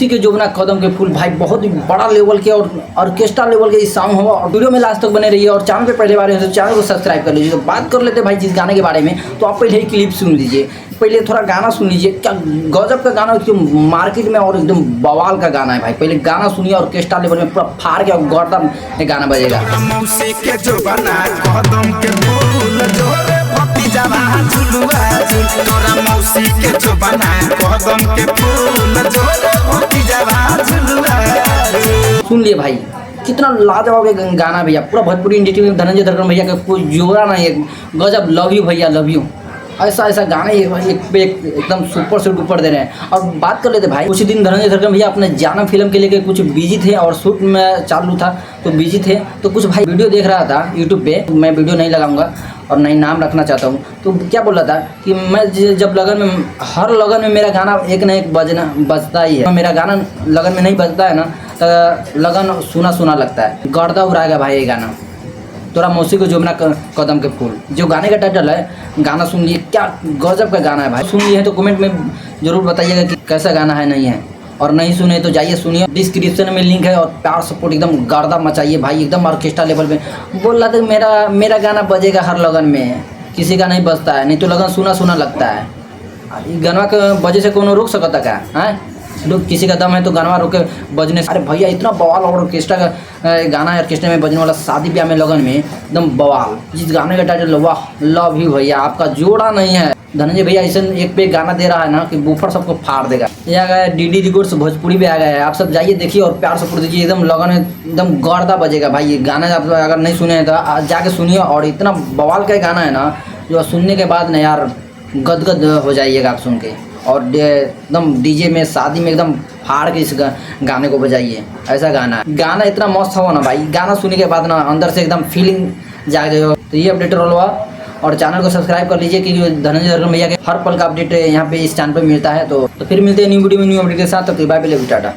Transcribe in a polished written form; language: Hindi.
मौसी के जोबना कदम के फूल भाई बहुत ही बड़ा लेवल के और ऑर्केस्ट्रा लेवल के सॉन्ग होगा और वीडियो में लास्ट तक बने रहिए और चैनल पे पहले बार है तो चैनल को सब्सक्राइब कर लीजिए। तो बात कर लेते हैं भाई जिस गाने के बारे में, तो आप पहले ही क्लिप सुन लीजिए, पहले थोड़ा गाना सुन लीजिए। क्या गजब का गाना एकदम मार्केट में और एकदम बवाल का गाना है भाई। पहले गाना सुनिए, ऑर्केस्ट्रा लेवल में पूरा फाड़ के गर्दा में गाना बजेगा। सुन लिए भाई कितना लाजवाब गाना भैया, पूरा भोजपुरी इंडस्ट्री में धनंजय धड़कन भैया का कोई जोड़ा नहीं है। गजब, लव यू भैया, लव यू। ऐसा गाने एक पे एक एकदम सुपर से ऊपर दे रहे हैं। और बात कर लेते भाई, कुछ दिन धनंजय धड़कन भैया अपने जानम फिल्म के लिए कुछ बिजी थे और शूट में चालू था तो बिजी थे। तो कुछ भाई वीडियो देख रहा था यूट्यूब पे, मैं वीडियो नहीं लगाऊंगा और नहीं नाम रखना चाहता हूँ। तो क्या बोल रहा था कि मैं जब लगन में, हर लगन में मेरा गाना एक न एक बजता ही है। मेरा गाना लगन में नहीं बजता है ना तो लगन सुना सुना लगता है। गर्दा उड़ाएगा भाई ये गाना, तोरा मौसी को जोबना कदम के फूल, जो गाने का टाइटल है। गाना सुन लिए, क्या गजब का गाना है भाई। सुन लिए हैं तो कमेंट में जरूर बताइएगा कि कैसा गाना है नहीं है, और नहीं सुने तो जाइए सुनिए, डिस्क्रिप्शन में लिंक है। और प्यार सपोर्ट एकदम गर्दा मचाइए भाई, एकदम ऑर्केस्ट्रा लेवल पे। बोल रहा था मेरा गाना बजेगा हर लगन में, किसी का नहीं बजता है, नहीं तो लगन सुना सुना लगता है। गाना के वजह से कौन रोक सकता क्या है? लोग किसी का दम है तो गाना रोके बजने से। अरे भैया इतना बवाल और ऑर्केस्ट्रा का गाना है, ऑर्केस्ट्रा में बजने वाला शादी ब्याह में लगन में एकदम बवाल। जिस गाने का टाइटल वाह लव यू भैया, आपका जोड़ा नहीं है। धनंजय भैया ऐसा एक पे गाना दे रहा है ना कि बूफर सबको फाड़ देगा। ये आ गया डीडी रिकॉर्ड्स भोजपुरी पे आ गया है, आप सब जाइए देखिए और प्यार सपोर्ट दीजिए। एकदम लगन में एकदम गर्दा बजेगा भाई ये गाना। आप अगर नहीं सुने हैं तो जाके सुनिए, और इतना बवाल का गाना है ना जो सुनने के बाद ना यार गदगद हो जाइएगा आप सुन के। और एकदम डीजे में शादी में एकदम फाड़ के इस गाने को बजाइए। ऐसा गाना इतना मस्त हो ना भाई, गाना सुनने के बाद ना अंदर से एकदम फीलिंग जाग जाएगा। तो ये अपडेट रोल हुआ और चैनल को सब्सक्राइब कर लीजिए क्योंकि धनंजय धड़कन भैया के हर पल का अपडेट यहाँ पे इस चैनल पे मिलता है। तो फिर मिलते हैं न्यू वीडियो में न्यू अपडेट के साथ। तो बाय बाय, टाटा।